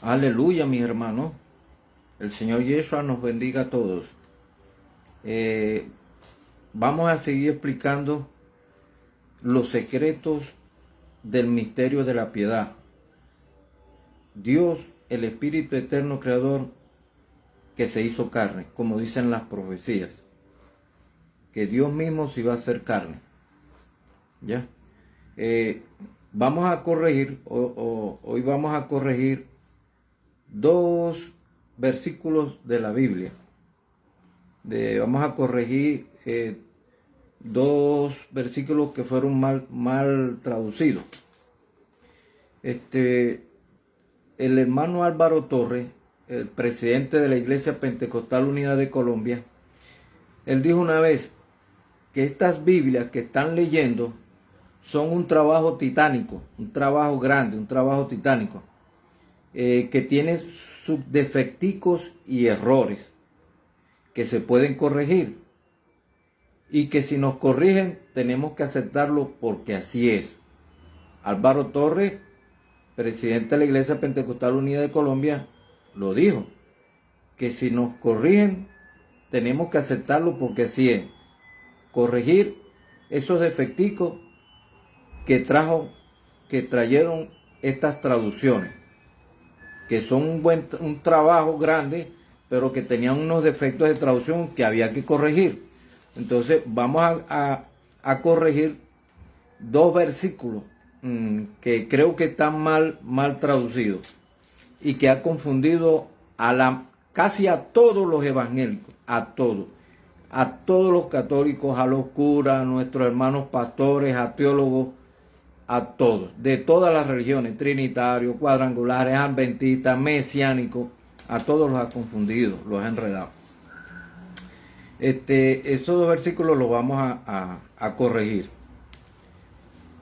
Aleluya, mis hermanos. El Señor Yeshua nos bendiga a todos. Vamos a seguir explicando los secretos del misterio de la piedad. Dios, el Espíritu Eterno Creador, que se hizo carne, como dicen las profecías, que Dios mismo se iba a hacer carne. ¿Ya? Vamos a corregir, hoy vamos a corregir dos versículos de la Biblia. Vamos a corregir dos versículos que fueron mal traducidos. El hermano Álvaro Torres, el presidente de la Iglesia Pentecostal Unida de Colombia, él dijo una vez que estas Biblias que están leyendo son un trabajo titánico, un trabajo grande, un trabajo titánico, que tiene sus defecticos y errores que se pueden corregir, y que si nos corrigen tenemos que aceptarlo porque así es. Álvaro Torres, presidente de la Iglesia Pentecostal Unida de Colombia, lo dijo, que si nos corrigen tenemos que aceptarlo porque así es. Corregir esos defecticos que trajeron estas traducciones, que son un trabajo grande, pero que tenían unos defectos de traducción que había que corregir. Entonces vamos a corregir dos versículos que creo que están mal traducidos y que ha confundido casi a todos los evangélicos, a todos los católicos, a los curas, a nuestros hermanos pastores, a teólogos, a todos, de todas las religiones, trinitarios, cuadrangulares, adventistas, mesiánicos, a todos los ha confundido, los ha enredado. Esos dos versículos los vamos a corregir.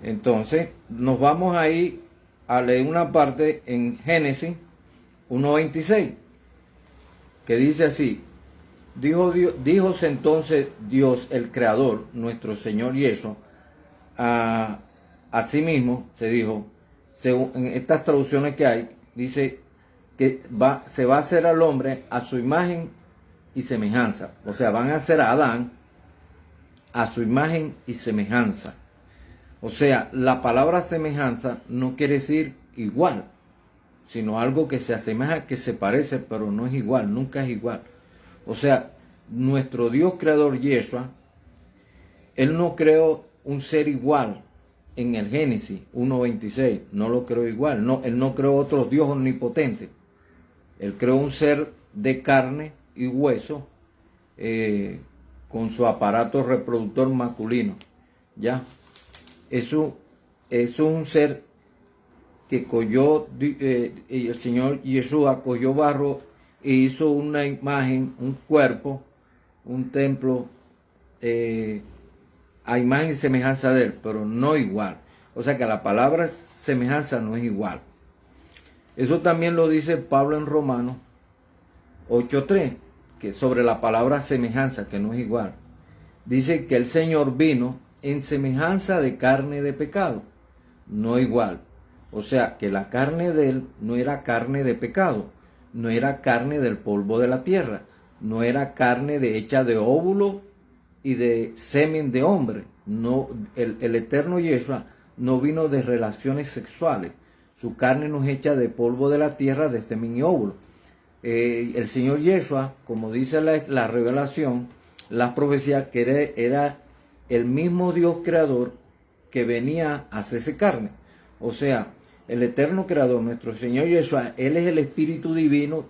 Entonces, nos vamos a ir a leer una parte en Génesis 1:26, que dice así: díjose entonces Dios, el Creador, nuestro Señor Yeshua, a sí mismo, se dijo, según en estas traducciones que hay, dice que se va a hacer al hombre a su imagen y semejanza. O sea, van a hacer a Adán a su imagen y semejanza. O sea, la palabra semejanza no quiere decir igual, sino algo que se asemeja, que se parece, pero no es igual, nunca es igual. O sea, nuestro Dios creador Yeshua, Él no creó un ser igual en el Génesis 1:26, no lo creó igual, no, Él no creó otro Dios omnipotente. Él creó un ser de carne y hueso, con su aparato reproductor masculino. ¿Ya? Eso es un ser que cogió, el Señor Yeshua cogió barro e hizo una imagen, un cuerpo, un templo, a imagen y semejanza de Él, pero no igual. O sea que la palabra semejanza no es igual. Eso también lo dice Pablo en Romanos 8:3, que sobre la palabra semejanza, que no es igual. Dice que el Señor vino en semejanza de carne de pecado, no igual. O sea que la carne de Él no era carne de pecado, no era carne del polvo de la tierra, no era carne hecha de óvulo y de semen de hombre. No, el eterno Yeshua no vino de relaciones sexuales. Su carne no es hecha de polvo de la tierra, de semen y óvulo. El Señor Yeshua, como dice la revelación, las profecías, que era el mismo Dios creador que venía a hacerse carne. O sea, el eterno creador, nuestro Señor Yeshua, Él es el Espíritu Divino,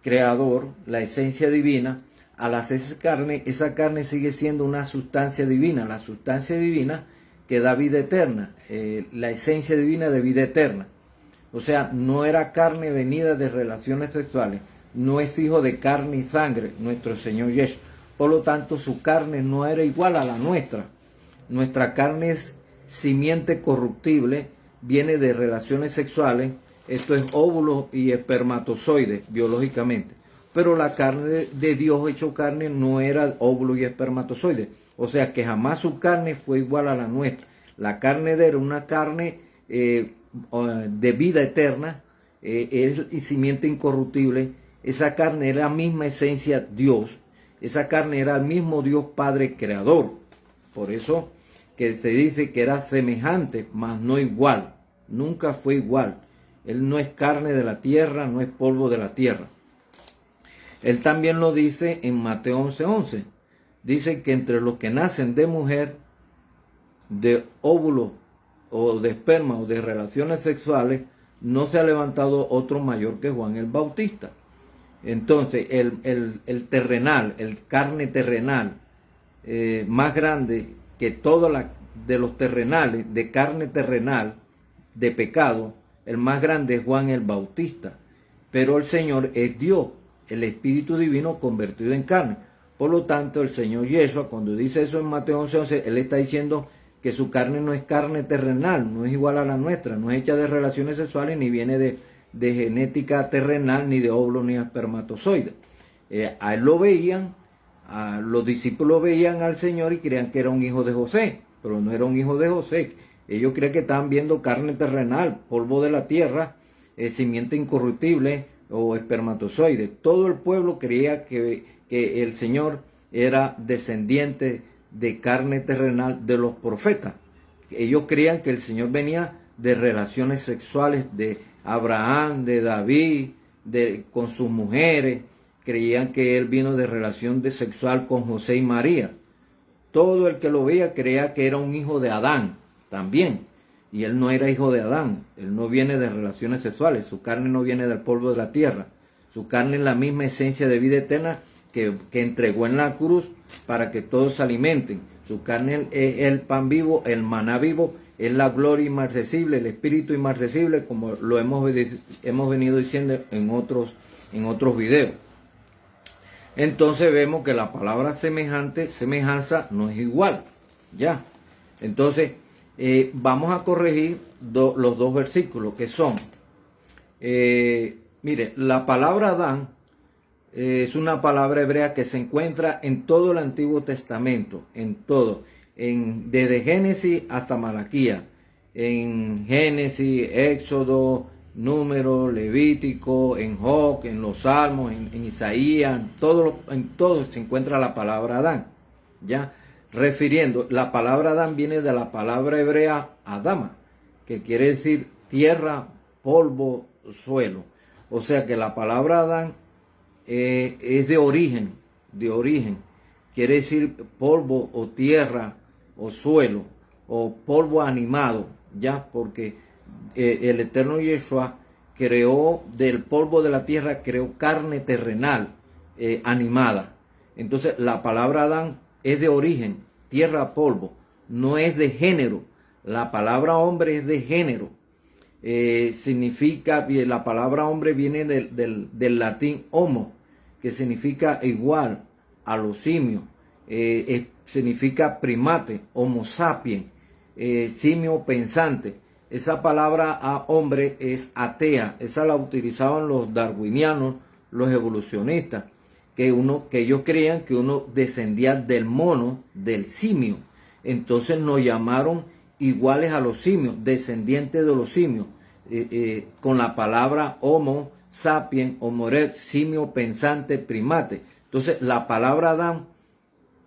creador, la esencia divina. Al hacerse carne, esa carne sigue siendo una sustancia divina, la sustancia divina que da vida eterna, la esencia divina de vida eterna. O sea, no era carne venida de relaciones sexuales, no es hijo de carne y sangre, nuestro Señor Yeshua. Por lo tanto, su carne no era igual a la nuestra. Nuestra carne es simiente corruptible, viene de relaciones sexuales, esto es óvulo y espermatozoide biológicamente. Pero la carne de Dios hecho carne no era óvulo y espermatozoide. O sea que jamás su carne fue igual a la nuestra. La carne de él era una carne de vida eterna, es simiente incorruptible. Esa carne era la misma esencia Dios. Esa carne era el mismo Dios Padre Creador. Por eso que se dice que era semejante, mas no igual. Nunca fue igual. Él no es carne de la tierra, no es polvo de la tierra. Él también lo dice en Mateo 11:11. Dice que entre los que nacen de mujer, de óvulo o de esperma o de relaciones sexuales, no se ha levantado otro mayor que Juan el Bautista. Entonces, el terrenal, el carne terrenal, más grande que todos de los terrenales, de carne terrenal, de pecado, el más grande es Juan el Bautista. Pero el Señor es Dios, el Espíritu Divino convertido en carne. Por lo tanto, el Señor Yeshua, cuando dice eso en Mateo 11:11, Él está diciendo que su carne no es carne terrenal, no es igual a la nuestra, no es hecha de relaciones sexuales, ni viene de genética terrenal, ni de óvulos, ni espermatozoides. A Él lo veían, los discípulos veían al Señor y creían que era un hijo de José, pero no era un hijo de José. Ellos creían que estaban viendo carne terrenal, polvo de la tierra, simiente incorruptible o espermatozoide. Todo el pueblo creía que el Señor era descendiente de carne terrenal de los profetas. Ellos creían que el Señor venía de relaciones sexuales de Abraham, de David, con sus mujeres. Creían que Él vino de relación sexual con José y María. Todo el que lo veía creía que era un hijo de Adán también. Y Él no era hijo de Adán. Él no viene de relaciones sexuales. Su carne no viene del polvo de la tierra. Su carne es la misma esencia de vida eterna que entregó en la cruz para que todos se alimenten. Su carne es el pan vivo, el maná vivo, es la gloria inmarcesible, el espíritu inmarcesible, como lo hemos venido diciendo en otros videos. Entonces vemos que la palabra semejanza no es igual. Ya. Entonces, vamos a corregir los dos versículos que son. Mire, la palabra Adán es una palabra hebrea que se encuentra en todo el Antiguo Testamento, en todo, desde Génesis hasta Malaquía, en Génesis, Éxodo, Número, Levítico, en Job, en los Salmos, en Isaías, en todo se encuentra la palabra Adán, ya refiriendo, la palabra Adán viene de la palabra hebrea Adama, que quiere decir tierra, polvo, suelo, o sea que la palabra Adán es de origen, quiere decir polvo o tierra o suelo o polvo animado, ya, porque el eterno Yeshua creó del polvo de la tierra, creó carne terrenal, animada. Entonces la palabra Adán es de origen, tierra, polvo, no es de género. La palabra hombre es de género. Significa, la palabra hombre viene del latín homo, que significa igual a los simios, significa primate, homo sapiens, simio pensante. Esa palabra a hombre es atea, esa la utilizaban los darwinianos, los evolucionistas, que ellos creían que uno descendía del mono, del simio. Entonces nos llamaron iguales a los simios, descendientes de los simios, con la palabra homo sapiens, homo erectus, simio pensante, primate. Entonces la palabra Adán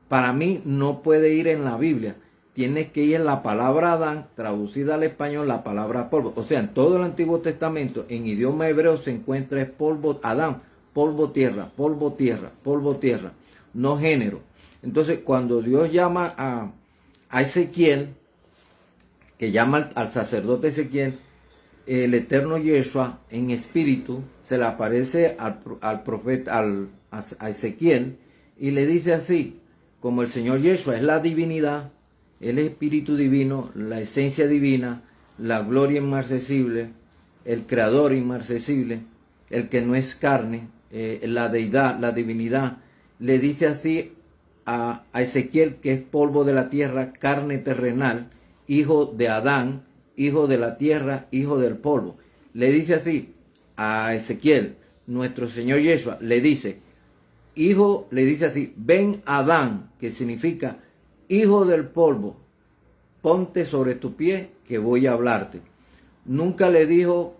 para mí no puede ir en la Biblia. Tiene que ir en la palabra Adán, traducida al español, la palabra polvo. O sea, en todo el Antiguo Testamento, en idioma hebreo se encuentra polvo, Adán, polvo tierra, polvo tierra, polvo tierra, no género. Entonces, cuando Dios llama a Ezequiel, que llama al sacerdote Ezequiel, el eterno Yeshua en espíritu se le aparece al profeta, a Ezequiel, y le dice así: como el Señor Yeshua es la divinidad, el espíritu divino, la esencia divina, la gloria inmarcesible, el creador inmarcesible, el que no es carne, la deidad, la divinidad, le dice así a Ezequiel, que es polvo de la tierra, carne terrenal, hijo de Adán, hijo de la tierra, hijo del polvo. Le dice así a Ezequiel, nuestro Señor Yeshua, le dice así: ven Adán, que significa hijo del polvo, ponte sobre tu pie que voy a hablarte. Nunca le dijo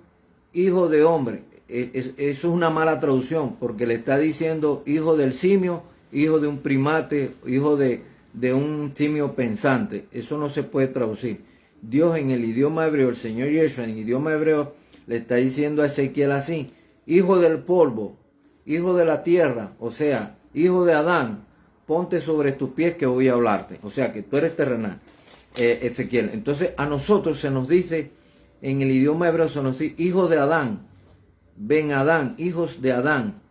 hijo de hombre. Eso es una mala traducción, porque le está diciendo hijo del simio, hijo de un primate, hijo de un simio pensante. Eso no se puede traducir. Dios en el idioma hebreo, el Señor Yeshua en el idioma hebreo, le está diciendo a Ezequiel así: hijo del polvo, hijo de la tierra, o sea, hijo de Adán, ponte sobre tus pies que voy a hablarte. O sea, que tú eres terrenal, Ezequiel. Entonces a nosotros se nos dice, en el idioma hebreo se nos dice hijo de Adán, Ben Adán, hijos de Adán,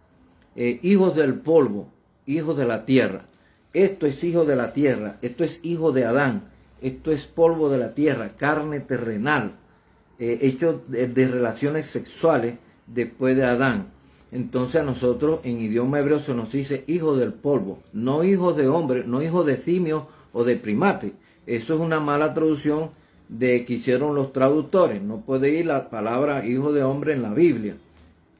hijos del polvo, hijos de la tierra. Esto es hijo de la tierra, esto es hijo de Adán, esto es polvo de la tierra, carne terrenal, hecho de relaciones sexuales después de Adán. Entonces a nosotros en idioma hebreo se nos dice hijo del polvo, no hijos de hombre, no hijos de simio o de primate. Eso es una mala traducción de que hicieron los traductores. No puede ir la palabra hijo de hombre en la Biblia.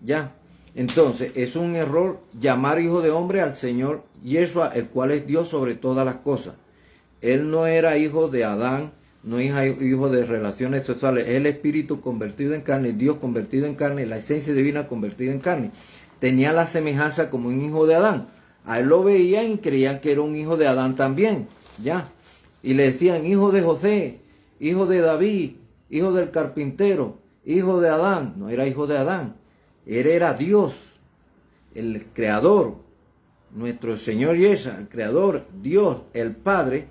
Ya. Entonces es un error llamar hijo de hombre al Señor Yeshua, el cual es Dios sobre todas las cosas. Él no era hijo de Adán, no era hijo de relaciones sexuales. Es el Espíritu convertido en carne, Dios convertido en carne, la esencia divina convertida en carne. Tenía la semejanza como un hijo de Adán. A él lo veían y creían que era un hijo de Adán también. Ya. Y le decían hijo de José, hijo de David, hijo del carpintero, hijo de Adán. No era hijo de Adán. Él era Dios, el creador, nuestro Señor Yeshua, el creador, Dios, el Padre,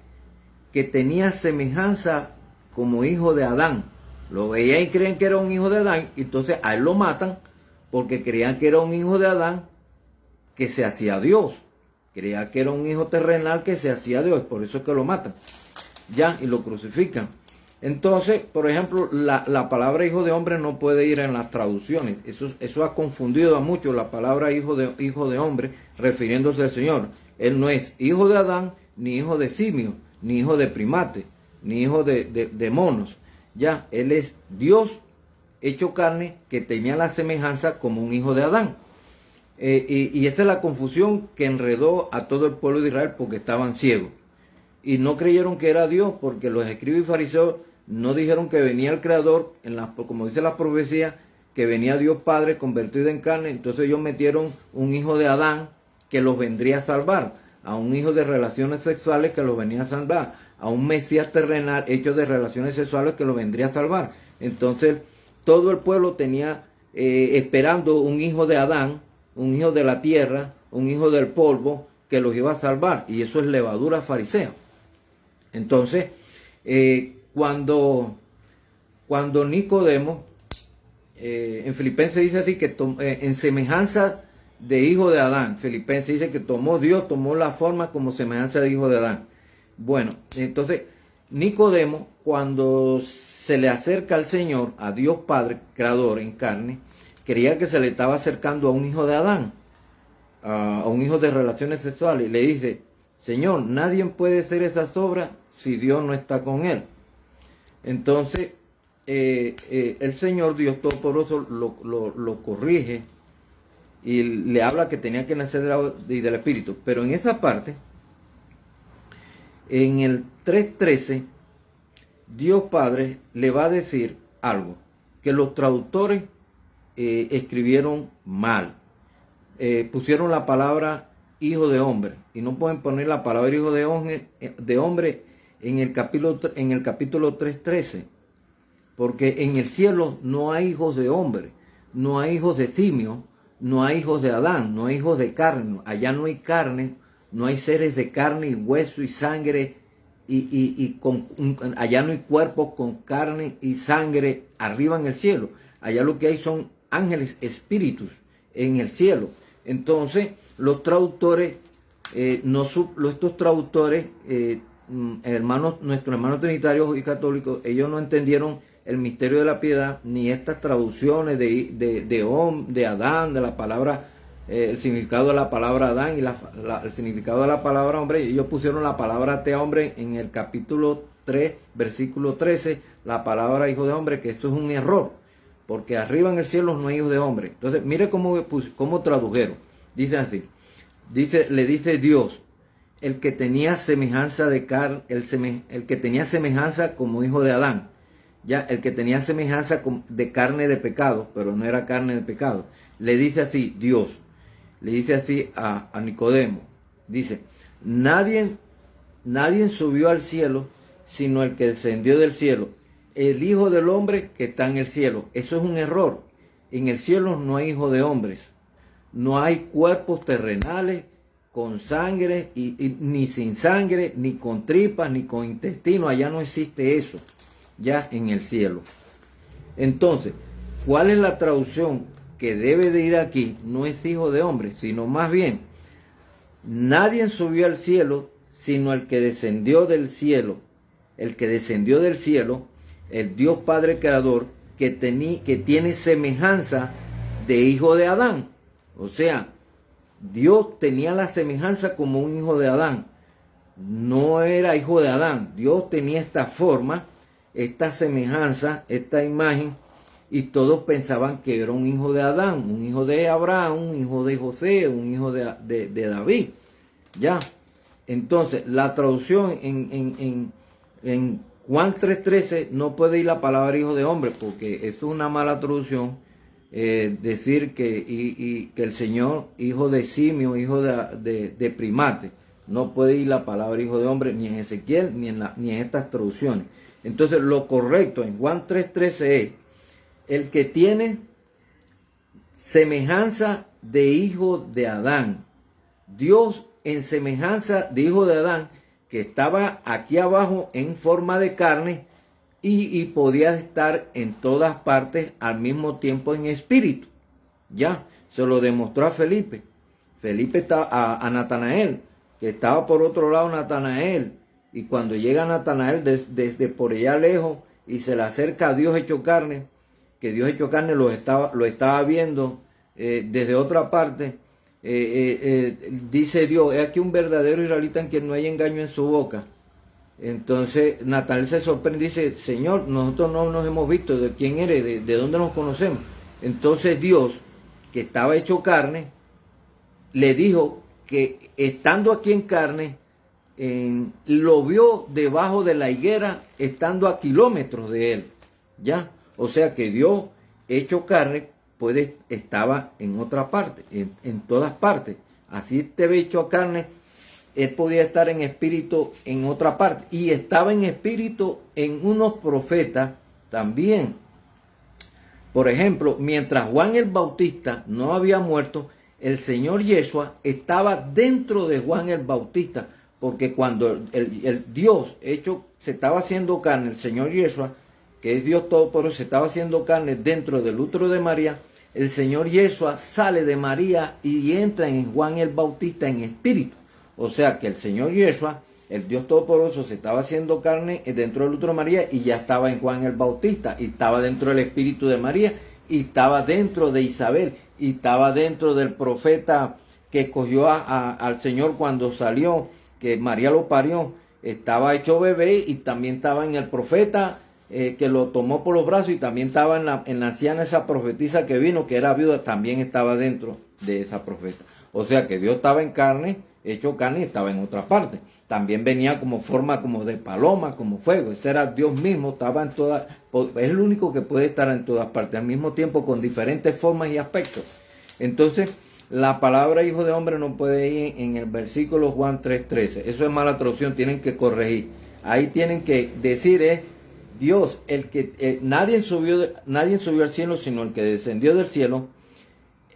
que tenía semejanza como hijo de Adán. Lo veían y creían que era un hijo de Adán, y entonces a él lo matan porque creían que era un hijo de Adán que se hacía Dios. Creían que era un hijo terrenal que se hacía Dios, por eso es que lo matan. Ya, y lo crucifican. Entonces, por ejemplo, la palabra hijo de hombre no puede ir en las traducciones. Eso ha confundido a muchos, la palabra hijo de hombre, refiriéndose al Señor. Él no es hijo de Adán, ni hijo de simio, ni hijo de primate, ni hijo de monos. Ya, Él es Dios hecho carne, que tenía la semejanza como un hijo de Adán. Y esa es la confusión que enredó a todo el pueblo de Israel, porque estaban ciegos. Y no creyeron que era Dios, porque los escribas y fariseos no dijeron que venía el Creador, como dice la profecía, que venía Dios Padre convertido en carne. Entonces ellos metieron un hijo de Adán que los vendría a salvar, a un hijo de relaciones sexuales que los venía a salvar, a un Mesías terrenal hecho de relaciones sexuales que los vendría a salvar. Entonces todo el pueblo tenía esperando un hijo de Adán, un hijo de la tierra, un hijo del polvo que los iba a salvar, y eso es levadura farisea. Entonces, cuando Nicodemo, en Filipenses dice así, que en semejanza de hijo de Adán, Filipenses dice que Dios tomó la forma como semejanza de hijo de Adán. Bueno, entonces, Nicodemo, cuando se le acerca al Señor, a Dios Padre, creador en carne, creía que se le estaba acercando a un hijo de Adán, a un hijo de relaciones sexuales, y le dice: Señor, nadie puede hacer esas obras si Dios no está con él. Entonces el Señor Dios Todopoderoso lo corrige y le habla que tenía que nacer del agua y del Espíritu. Pero en esa parte, en el 3.13, Dios Padre le va a decir algo que los traductores escribieron mal. Pusieron la palabra hijo de hombre, y no pueden poner la palabra hijo de hombre en el capítulo 3.13, porque en el cielo no hay hijos de hombre, no hay hijos de simio, no hay hijos de Adán, no hay hijos de carne. Allá no hay carne, no hay seres de carne y hueso y sangre, allá no hay cuerpos con carne y sangre arriba en el cielo. Allá lo que hay son ángeles, espíritus en el cielo. Entonces los traductores, estos traductores, nuestros hermanos trinitarios y católicos, ellos no entendieron el misterio de la piedad, ni estas traducciones de Adán, de la palabra, el significado de la palabra Adán y el significado de la palabra hombre. Ellos pusieron la palabra hombre en el capítulo 3, versículo 13, la palabra hijo de hombre, que esto es un error, porque arriba en el cielo no hay hijos de hombre. Entonces, mire cómo tradujeron. Dice así, le dice Dios: el que tenía semejanza de carne, el que tenía semejanza como hijo de Adán. ya el que tenía semejanza de carne de pecado, pero no era carne de pecado. Le dice así, Dios, le dice así a Nicodemo, dice, nadie subió al cielo, sino el que descendió del cielo, el Hijo del Hombre que está en el cielo. Eso es un error. En el cielo no hay hijo de hombres, no hay cuerpos terrenales con sangre, ni sin sangre, ni con tripas, ni con intestino. Allá no existe eso, ya en el cielo. Entonces, ¿cuál es la traducción que debe de ir aquí? No es hijo de hombre, sino más bien, nadie subió al cielo, sino el que descendió del cielo. El que descendió del cielo, el Dios Padre Creador, que tiene semejanza de hijo de Adán. O sea, Dios tenía la semejanza como un hijo de Adán. No era hijo de Adán. Dios tenía esta forma, esta semejanza, esta imagen, y todos pensaban que era un hijo de Adán, un hijo de Abraham, un hijo de José, un hijo de David. Ya. Entonces, la traducción en Juan 3:13 no puede ir la palabra hijo de hombre, porque es una mala traducción. Decir que el Señor, hijo de simio, hijo de primate, no puede ir la palabra hijo de hombre ni en Ezequiel ni en estas traducciones. Entonces, lo correcto en Juan 3:13 es el que tiene semejanza de hijo de Adán. Dios en semejanza de hijo de Adán, que estaba aquí abajo en forma de carne y podía estar en todas partes al mismo tiempo en espíritu. Ya, se lo demostró a Felipe. Felipe estaba a Natanael, que estaba por otro lado Natanael. Y cuando llega Natanael desde por allá lejos y se le acerca a Dios hecho carne, que Dios hecho carne lo estaba viendo desde otra parte, dice Dios, es aquí un verdadero israelita en quien no hay engaño en su boca. Entonces Natanael se sorprende y dice, Señor, nosotros no nos hemos visto, ¿de quién eres? ¿De dónde nos conocemos? Entonces Dios, que estaba hecho carne, le dijo que estando aquí en carne, lo vio debajo de la higuera, estando a kilómetros de él. ¿Ya? O sea que Dios hecho carne estaba en otra parte, en todas partes. Así te ve hecho a carne, él podía estar en espíritu en otra parte. Y estaba en espíritu en unos profetas también. Por ejemplo, mientras Juan el Bautista no había muerto, el Señor Yeshua estaba dentro de Juan el Bautista. Porque cuando el Dios hecho se estaba haciendo carne, el Señor Yeshua, que es Dios Todopoderoso, se estaba haciendo carne dentro del útero de María, el Señor Yeshua sale de María y entra en Juan el Bautista en espíritu. O sea que el Señor Yeshua, el Dios Todopoderoso, se estaba haciendo carne dentro del útero de María y ya estaba en Juan el Bautista, y estaba dentro del espíritu de María, y estaba dentro de Isabel, y estaba dentro del profeta que escogió al Señor cuando salió, que María lo parió, estaba hecho bebé, y también estaba en el profeta que lo tomó por los brazos, y también estaba en la anciana, esa profetisa que vino, que era viuda, también estaba dentro de esa profeta. O sea que Dios estaba en carne, hecho carne, y estaba en otra parte. También venía como forma como de paloma, como fuego. Ese era Dios mismo, estaba en todas, es el único que puede estar en todas partes, al mismo tiempo con diferentes formas y aspectos. Entonces, la palabra hijo de hombre no puede ir en el versículo Juan 3:13. Eso es mala traducción, tienen que corregir. Ahí tienen que decir Dios, nadie subió al cielo, sino el que descendió del cielo,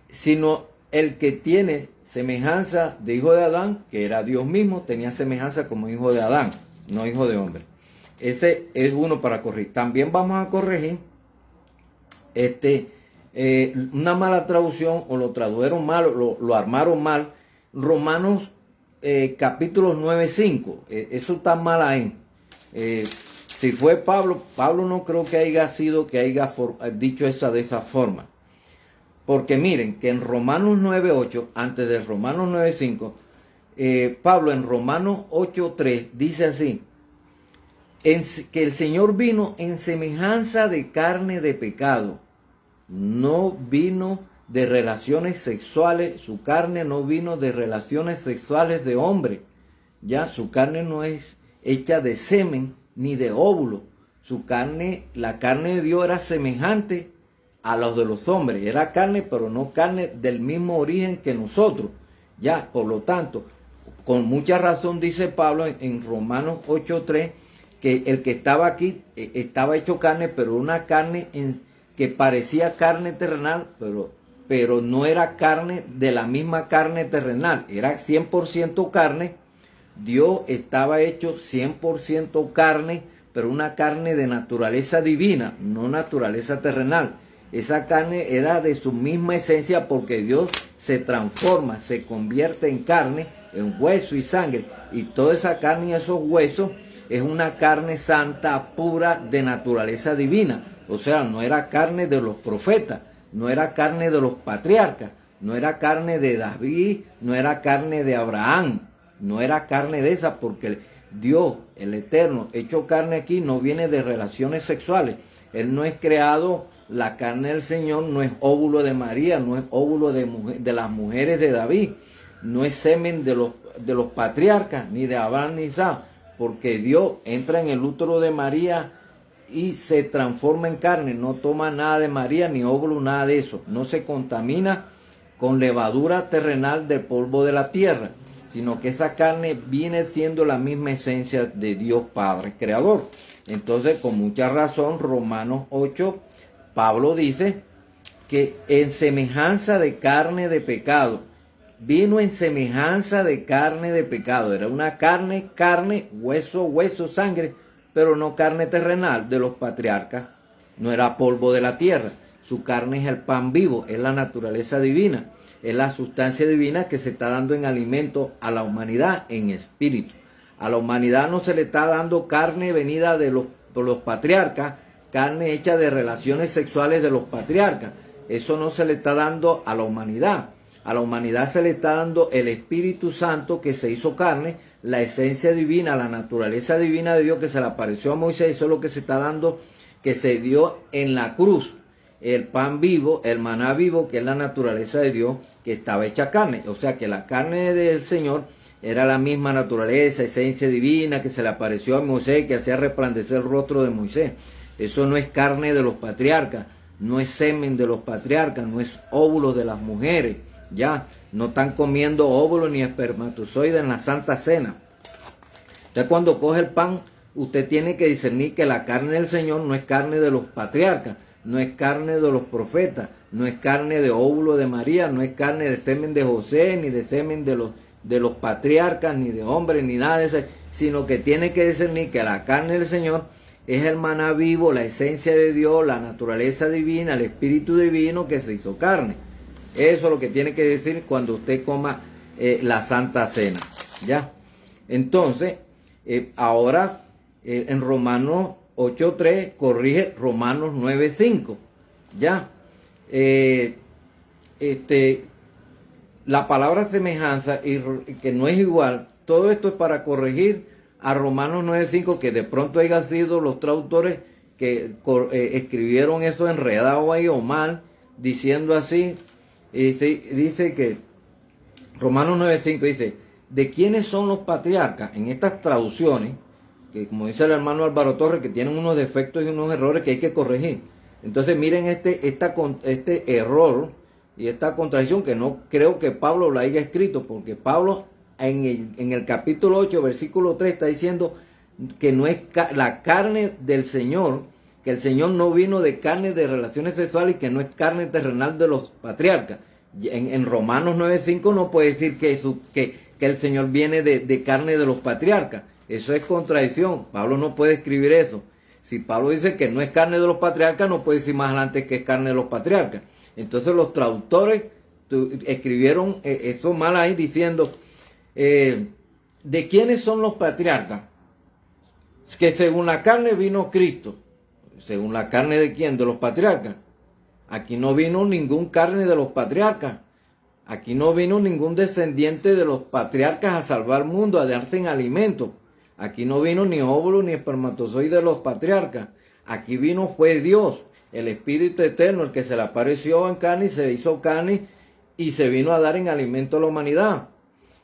sino el que tiene semejanza de hijo de Adán, que era Dios mismo, tenía semejanza como hijo de Adán, no hijo de hombre. Ese es uno para corregir. También vamos a corregir una mala traducción, o lo tradujeron mal, o lo armaron mal. Romanos capítulos 9:5. Eso está mal ahí. Si fue Pablo no creo que haya dicho de esa forma. Porque miren que en Romanos 9:8, antes de Romanos 9:5, Pablo en Romanos 8:3 dice así, que el Señor vino en semejanza de carne de pecado. No vino de relaciones sexuales, su carne no vino de relaciones sexuales de hombre. Ya, su carne no es hecha de semen ni de óvulo, Su carne, la carne de Dios era semejante a los de los hombres. Era carne, pero no carne del mismo origen que nosotros. Ya, por lo tanto, con mucha razón dice Pablo en Romanos 8:3, que el que estaba aquí estaba hecho carne, pero una carne que parecía carne terrenal, pero no era carne de la misma carne terrenal, era 100% carne. Dios estaba hecho 100% carne, pero una carne de naturaleza divina, no naturaleza terrenal. Esa carne era de su misma esencia, porque Dios se transforma, se convierte en carne, en hueso y sangre, y toda esa carne y esos huesos es una carne santa, pura, de naturaleza divina. O sea, no era carne de los profetas, no era carne de los patriarcas, no era carne de David, no era carne de Abraham, no era carne de esa, porque Dios, el Eterno, hecho carne aquí, no viene de relaciones sexuales. Él no es creado, la carne del Señor no es óvulo de María, no es óvulo de las mujeres de David, no es semen de los patriarcas, ni de Abraham ni Isaac, porque Dios entra en el útero de María y se transforma en carne, no toma nada de María, ni óvulo, nada de eso, no se contamina con levadura terrenal del polvo de la tierra, sino que esa carne viene siendo la misma esencia de Dios Padre Creador. Entonces, con mucha razón, Romanos 8, Pablo dice que en semejanza de carne de pecado, vino en semejanza de carne de pecado. Era una carne, hueso, sangre, pero no carne terrenal de los patriarcas. No era polvo de la tierra. Su carne es el pan vivo, es la naturaleza divina, es la sustancia divina que se está dando en alimento a la humanidad en espíritu. A la humanidad no se le está dando carne venida de los patriarcas, carne hecha de relaciones sexuales de los patriarcas. Eso no se le está dando a la humanidad. A la humanidad se le está dando el Espíritu Santo que se hizo carne, la esencia divina, la naturaleza divina de Dios que se le apareció a Moisés. Eso es lo que se está dando, que se dio en la cruz. El pan vivo, el maná vivo, que es la naturaleza de Dios, que estaba hecha carne. O sea que la carne del Señor era la misma naturaleza, esencia divina que se le apareció a Moisés, que hacía resplandecer el rostro de Moisés. Eso no es carne de los patriarcas, no es semen de los patriarcas, no es óvulo de las mujeres. Ya, no están comiendo óvulos ni espermatozoides en la Santa Cena. Entonces, cuando coge el pan, usted tiene que discernir que la carne del Señor no es carne de los patriarcas, no es carne de los profetas, no es carne de óvulo de María, no es carne de semen de José, ni de semen de los patriarcas, ni de hombres, ni nada de eso, sino que tiene que discernir que la carne del Señor es el maná vivo, la esencia de Dios, la naturaleza divina, el Espíritu divino que se hizo carne. Eso es lo que tiene que decir cuando usted coma la Santa Cena. ¿Ya? Entonces, ahora en Romanos 8.3 corrige Romanos 9.5. ¿Ya? La palabra semejanza, y que no es igual, todo esto es para corregir a Romanos 9.5, que de pronto hayan sido los traductores que escribieron eso enredado ahí o mal, diciendo así. Dice que Romanos 9.5 dice, ¿de quiénes son los patriarcas? En estas traducciones, que como dice el hermano Álvaro Torres, que tienen unos defectos y unos errores que hay que corregir. Entonces miren este error y esta contradicción, que no creo que Pablo lo haya escrito, porque Pablo en el capítulo 8, versículo 3 está diciendo que no es la carne del Señor, que el Señor no vino de carne de relaciones sexuales y que no es carne terrenal de los patriarcas. En Romanos 9.5 no puede decir que el Señor viene de carne de los patriarcas. Eso es contradicción. Pablo no puede escribir eso. Si Pablo dice que no es carne de los patriarcas, no puede decir más adelante que es carne de los patriarcas. Entonces los traductores escribieron eso mal ahí diciendo, ¿de quiénes son los patriarcas? Que según la carne vino Cristo. ¿Según la carne de quién? De los patriarcas. Aquí no vino ningún carne de los patriarcas. Aquí no vino ningún descendiente de los patriarcas a salvar el mundo, a darse en alimento. Aquí no vino ni óvulo ni espermatozoide de los patriarcas. Aquí fue Dios, el Espíritu Eterno, el que se le apareció en carne y se hizo carne y se vino a dar en alimento a la humanidad.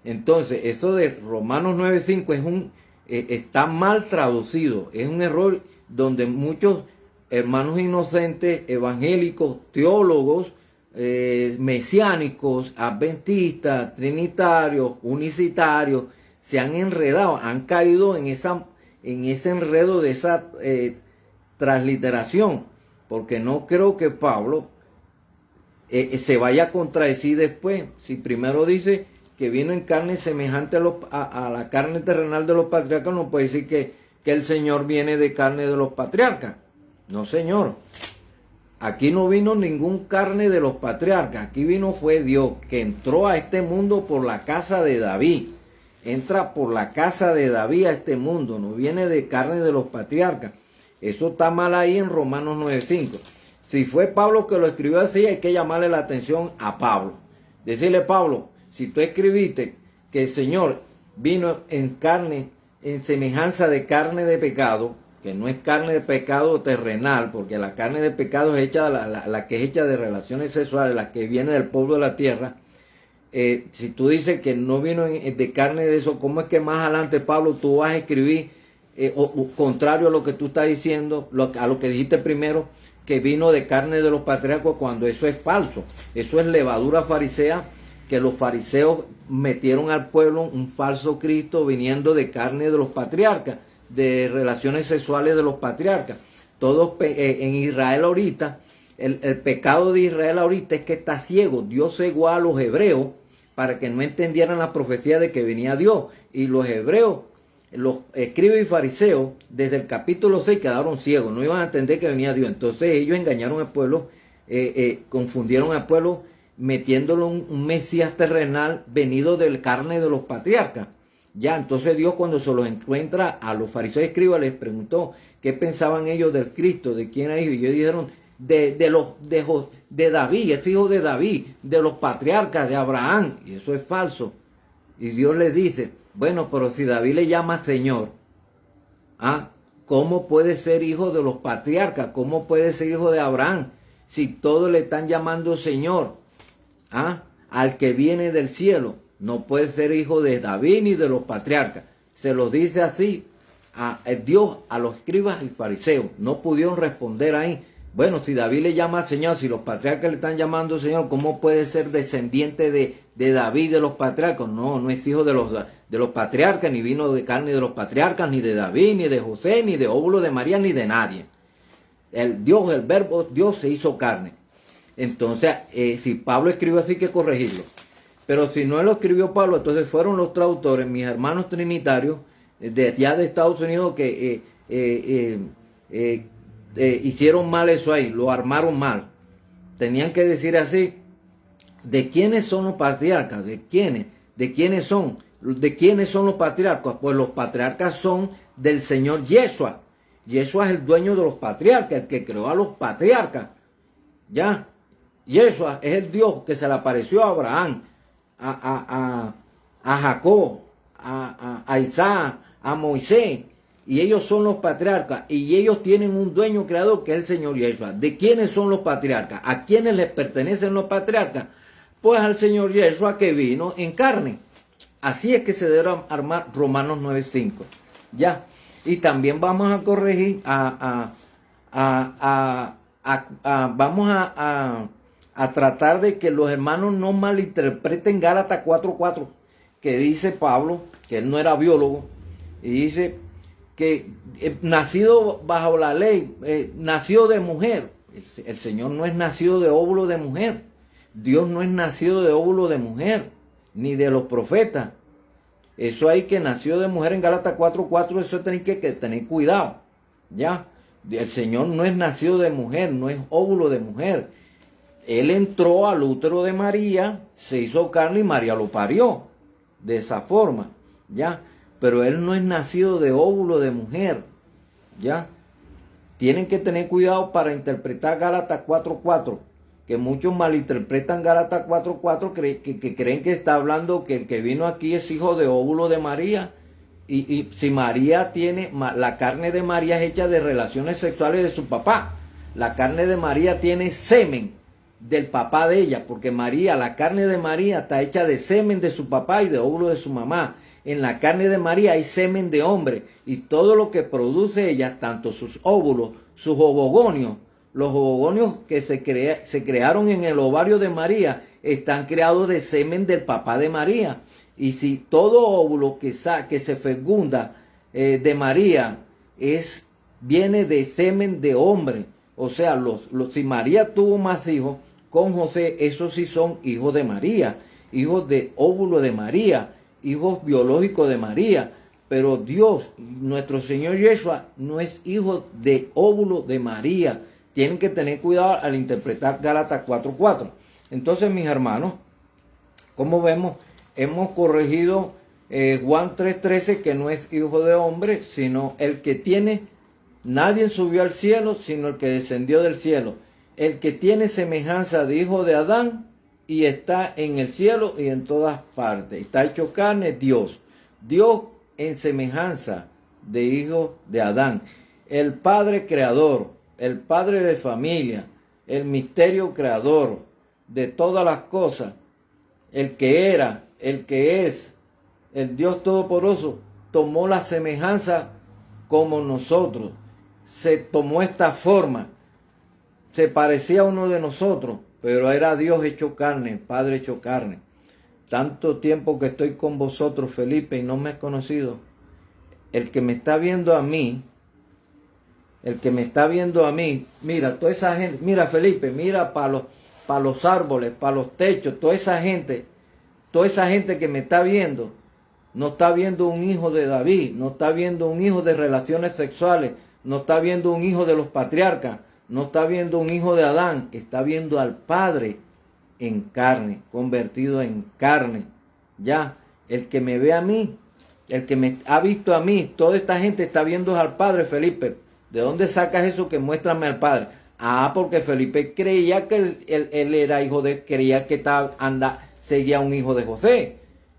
Entonces, eso de Romanos 9.5 está mal traducido, es un error donde muchos hermanos inocentes, evangélicos, teólogos, mesiánicos, adventistas, trinitarios, unicitarios, se han enredado, han caído en ese enredo de esa transliteración, porque no creo que Pablo se vaya a contradecir después. Si primero dice que vino en carne semejante a la carne terrenal de los patriarcas, no puede decir que el Señor viene de carne de los patriarcas. No, señor. Aquí no vino ningún carne de los patriarcas. Aquí fue Dios, que entró a este mundo por la casa de David. Entra por la casa de David a este mundo. No viene de carne de los patriarcas. Eso está mal ahí en Romanos 9:5. Si fue Pablo que lo escribió así, hay que llamarle la atención a Pablo. Decirle, Pablo, si tú escribiste que el Señor vino en carne, en semejanza de carne de pecado, que no es carne de pecado terrenal, porque la carne de pecado es hecha, la que es hecha de relaciones sexuales, la que viene del polvo de la tierra. Si tú dices que no vino de carne de eso, ¿cómo es que más adelante, Pablo, tú vas a escribir contrario a lo que tú estás diciendo, a lo que dijiste primero, que vino de carne de los patriarcas, cuando eso es falso? Eso es levadura farisea, que los fariseos metieron al pueblo un falso Cristo viniendo de carne de los patriarcas, de relaciones sexuales de los patriarcas. Todos en Israel ahorita, el pecado de Israel ahorita es que está ciego. Dios cegó a los hebreos para que no entendieran la profecía de que venía Dios. Y los hebreos, los escribas y fariseos, desde el capítulo 6 quedaron ciegos, no iban a entender que venía Dios. Entonces ellos engañaron al pueblo, confundieron al pueblo, metiéndolo un Mesías terrenal venido de carne de los patriarcas. Ya, entonces Dios, cuando se los encuentra a los fariseos y escribas, les preguntó qué pensaban ellos del Cristo, de quién era hijo. Y ellos dijeron, de David, es hijo de David, de los patriarcas, de Abraham. Y eso es falso. Y Dios les dice, bueno, pero si David le llama Señor, ¿cómo puede ser hijo de los patriarcas? ¿Cómo puede ser hijo de Abraham? Si todos le están llamando Señor, al que viene del cielo. No puede ser hijo de David ni de los patriarcas. Se lo dice así a Dios, a los escribas y fariseos. No pudieron responder ahí. Bueno, si David le llama Señor, si los patriarcas le están llamando Señor, ¿cómo puede ser descendiente de David, de los patriarcas? No, no es hijo de los patriarcas, ni vino de carne de los patriarcas, ni de David, ni de José, ni de óvulo de María, ni de nadie. El Dios, el verbo Dios se hizo carne. Entonces, si Pablo escribió así, hay que corregirlo. Pero si no lo escribió Pablo, entonces fueron los traductores, mis hermanos trinitarios, de allá de Estados Unidos, que hicieron mal eso ahí, lo armaron mal. Tenían que decir así, ¿de quiénes son los patriarcas? ¿De quiénes? ¿De quiénes son? ¿De quiénes son los patriarcas? Pues los patriarcas son del Señor Yeshua. Yeshua es el dueño de los patriarcas, el que creó a los patriarcas. ¿Ya? Yeshua es el Dios que se le apareció a Abraham, a Jacob, a Isaac, a Moisés. Y ellos son los patriarcas. Y ellos tienen un dueño creador que es el Señor Yeshua. ¿De quiénes son los patriarcas? ¿A quiénes les pertenecen los patriarcas? Pues al Señor Yeshua, que vino en carne. Así es que se debe armar Romanos 9:5. Ya. Y también vamos a corregir, vamos a tratar de que los hermanos no malinterpreten Gálatas 4:4, que dice Pablo, que él no era biólogo, y dice que nacido bajo la ley, nació de mujer. El Señor no es nacido de óvulo de mujer. Dios no es nacido de óvulo de mujer, ni de los profetas. Eso hay que nació de mujer en Gálatas 4:4, eso tiene que tener cuidado. ¿Ya? El Señor no es nacido de mujer, no es óvulo de mujer. Él entró al útero de María, se hizo carne y María lo parió. De esa forma. ¿Ya? Pero él no es nacido de óvulo de mujer. ¿Ya? Tienen que tener cuidado para interpretar Gálatas 4:4. Que muchos malinterpretan Gálatas 4:4, que creen que está hablando que el que vino aquí es hijo de óvulo de María. Y si María tiene, la carne de María es hecha de relaciones sexuales de su papá. La carne de María tiene semen del papá de ella, porque María, la carne de María está hecha de semen de su papá y de óvulo de su mamá. en la carne de María hay semen de hombre, y todo lo que produce ella, tanto sus óvulos, sus ovogonios, los ovogonios que se crearon en el ovario de María, están creados de semen del papá de María. Y si todo óvulo que se fecunda de María viene de semen de hombre, o sea, si María tuvo más hijos con José, esos sí son hijos de María, hijos de óvulo de María, hijos biológicos de María. Pero Dios, nuestro Señor Yeshua, no es hijo de óvulo de María. Tienen que tener cuidado al interpretar Gálatas 4:4. Entonces, mis hermanos, como vemos, hemos corregido Juan 3:13, que no es hijo de hombre, sino el que tiene, nadie subió al cielo, sino el que descendió del cielo. El que tiene semejanza de hijo de Adán y está en el cielo y en todas partes. Está hecho carne, Dios. Dios en semejanza de hijo de Adán. El Padre creador, el Padre de familia, el misterio creador de todas las cosas, el que era, el que es, el Dios Todopoderoso, tomó la semejanza como nosotros. Se tomó esta forma. Se parecía a uno de nosotros, pero era Dios hecho carne, Padre hecho carne. Tanto tiempo que estoy con vosotros, Felipe, y no me has conocido. El que me está viendo a mí, mira, toda esa gente, mira Felipe, mira para los árboles, para los techos, toda esa gente que me está viendo, no está viendo un hijo de David, no está viendo un hijo de relaciones sexuales, no está viendo un hijo de los patriarcas, no está viendo un hijo de Adán, está viendo al Padre en carne, convertido en carne. Ya, el que me ve a mí, el que me ha visto a mí, toda esta gente está viendo al Padre, Felipe. ¿De dónde sacas eso que muéstrame al Padre? Ah, porque Felipe creía que él era hijo creía que seguía un hijo de José.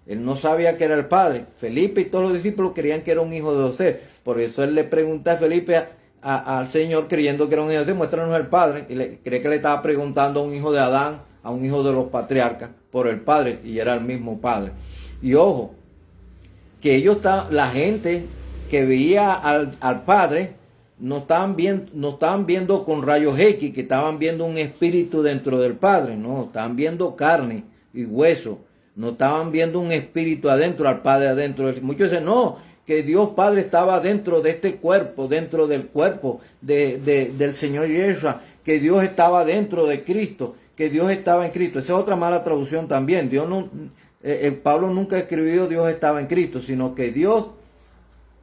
Él no sabía que era el Padre. Felipe y todos los discípulos creían que era un hijo de José. Por eso él le pregunta a Felipe al Señor, creyendo que era un hijo de José, muéstranos al Padre. Y cree que le estaba preguntando a un hijo de Adán, a un hijo de los patriarcas, por el Padre, y era el mismo Padre. Y ojo, que la gente que veía al Padre, no estaban viendo con rayos X, que estaban viendo un espíritu dentro del Padre, no, estaban viendo carne y hueso, no estaban viendo un espíritu adentro, al Padre adentro. Muchos dicen, no, que Dios Padre estaba dentro de este cuerpo, dentro del cuerpo del Señor Yeshua, que Dios estaba dentro de Cristo, que Dios estaba en Cristo. Esa es otra mala traducción también. Pablo nunca escribió Dios estaba en Cristo, sino que Dios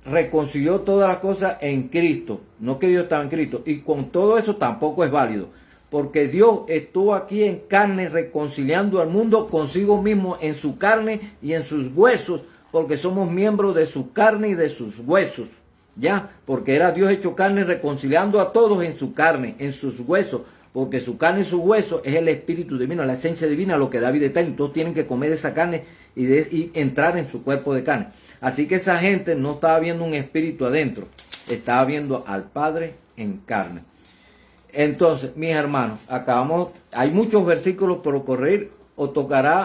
reconcilió todas las cosas en Cristo, no que Dios estaba en Cristo. Y con todo eso tampoco es válido, porque Dios estuvo aquí en carne reconciliando al mundo consigo mismo en su carne y en sus huesos, porque somos miembros de su carne y de sus huesos, ya, porque era Dios hecho carne reconciliando a todos en su carne, en sus huesos, porque su carne y su hueso es el espíritu divino, la esencia divina, lo que da vida eterna. Todos tienen que comer esa carne y entrar en su cuerpo de carne. Así que esa gente no estaba viendo un espíritu adentro, estaba viendo al Padre en carne. Entonces, mis hermanos, hay muchos versículos por corregir,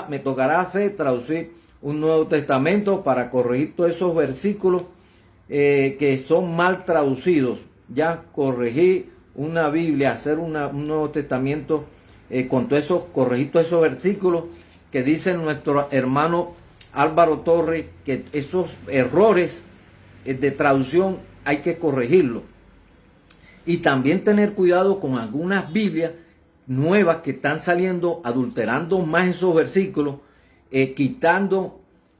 me tocará traducir un Nuevo Testamento para corregir todos esos versículos que son mal traducidos. Ya corregí una Biblia, hacer un Nuevo Testamento con corregir todos esos versículos que dice nuestro hermano Álvaro Torres, que esos errores de traducción hay que corregirlos. Y también tener cuidado con algunas Biblias nuevas que están saliendo, adulterando más esos versículos,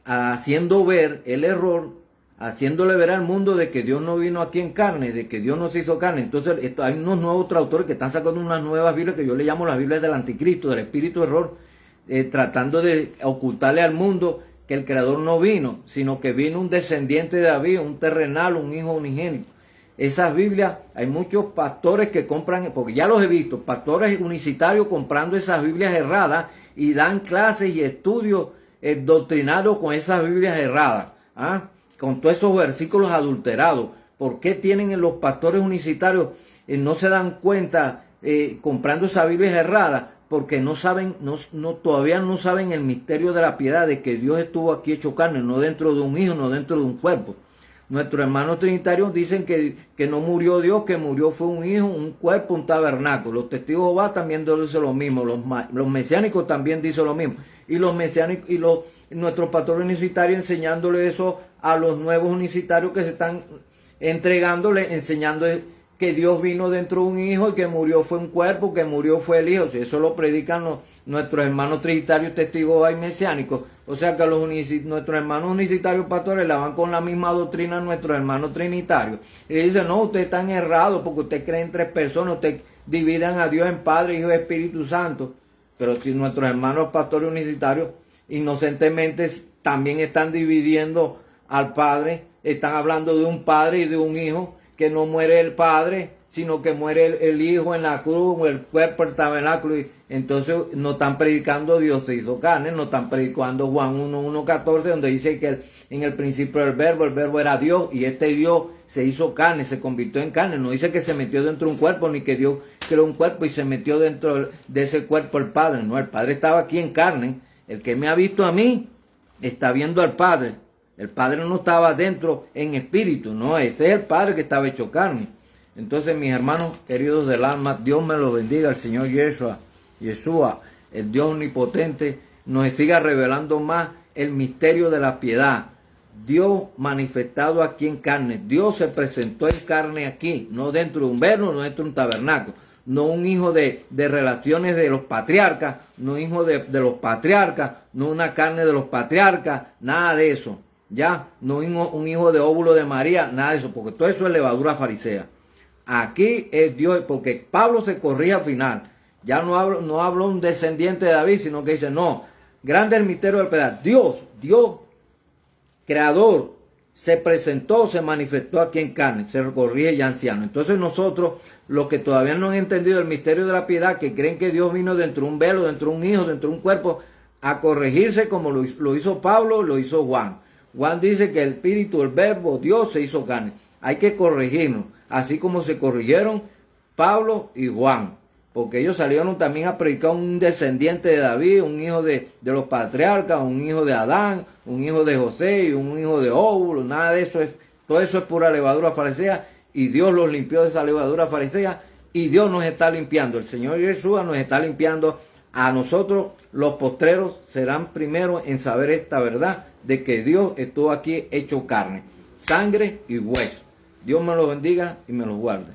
haciendo ver el error, haciéndole ver al mundo de que Dios no vino aquí en carne, de que Dios no se hizo carne. Entonces hay unos nuevos traductores que están sacando unas nuevas Biblias que yo le llamo las Biblias del anticristo, del espíritu de error, tratando de ocultarle al mundo que el Creador no vino, sino que vino un descendiente de David, un terrenal, un hijo unigénito. Esas Biblias, hay muchos pastores que compran, porque ya los he visto, pastores unicitarios comprando esas Biblias erradas y dan clases y estudios doctrinarios con esas Biblias erradas, con todos esos versículos adulterados. ¿Por qué tienen los pastores unicitarios no se dan cuenta comprando esas Biblias erradas? porque no saben, todavía no saben el misterio de la piedad, de que Dios estuvo aquí hecho carne, no dentro de un hijo, no dentro de un cuerpo. Nuestros hermanos trinitarios dicen que no murió Dios, que murió fue un hijo, un cuerpo, un tabernáculo. Los testigos de Jehová también dicen lo mismo, los mesiánicos también dicen lo mismo. Y los mesiánicos y nuestros pastores unicitarios enseñándole eso a los nuevos unicitarios que se están entregándole, enseñando que Dios vino dentro de un hijo y que murió fue un cuerpo, que murió fue el hijo. Si eso lo predican nuestros hermanos trinitarios, testigos y mesiánicos. O sea que nuestros hermanos unicitarios pastores la van con la misma doctrina a nuestros hermanos trinitarios. Y dicen, no, ustedes están errados porque ustedes creen en 3 personas, ustedes dividen a Dios en Padre, Hijo y Espíritu Santo. Pero si nuestros hermanos pastores unicitarios inocentemente también están dividiendo al Padre, están hablando de un Padre y de un Hijo, que no muere el Padre, sino que muere el Hijo en la cruz, o el cuerpo, el tabernáculo. Y entonces no están predicando Dios se hizo carne, no están predicando Juan 1:14, donde dice que en el principio el verbo era Dios, y este Dios se hizo carne, se convirtió en carne. No dice que se metió dentro de un cuerpo, ni que Dios creó un cuerpo y se metió dentro de ese cuerpo el Padre. No, el Padre estaba aquí en carne. El que me ha visto a mí, está viendo al Padre. El Padre no estaba dentro en espíritu, no, ese es el Padre que estaba hecho carne. Entonces, mis hermanos queridos del alma, Dios me lo bendiga, el Señor Yeshua, el Dios omnipotente, nos siga revelando más el misterio de la piedad. Dios manifestado aquí en carne. Dios se presentó en carne aquí, no dentro de un verbo, no dentro de un tabernáculo. No un hijo de relaciones de los patriarcas, no hijo de los patriarcas, no una carne de los patriarcas, nada de eso. Ya, no un hijo de óvulo de María, nada de eso, porque todo eso es levadura farisea. Aquí es Dios, porque Pablo se corrige al final. Ya no habló un descendiente de David, sino que dice, no, grande el misterio del piedad. Dios, creador, se presentó, se manifestó aquí en carne, se corrige ya anciano. Entonces nosotros, los que todavía no han entendido el misterio de la piedad, que creen que Dios vino dentro de un velo, dentro de un hijo, dentro de un cuerpo, a corregirse como lo hizo Pablo, lo hizo Juan. Juan dice que el Espíritu, el Verbo, Dios se hizo carne. Hay que corregirnos, así como se corrigieron Pablo y Juan, porque ellos salieron también a predicar un descendiente de David, un hijo de los patriarcas, un hijo de Adán, un hijo de José y un hijo de óvulo. Nada de eso todo eso es pura levadura farisea, y Dios los limpió de esa levadura farisea, y Dios nos está limpiando. El Señor Yeshua nos está limpiando. A nosotros, los postreros, serán primeros en saber esta verdad de que Dios estuvo aquí hecho carne, sangre y hueso. Dios me lo bendiga y me lo guarde.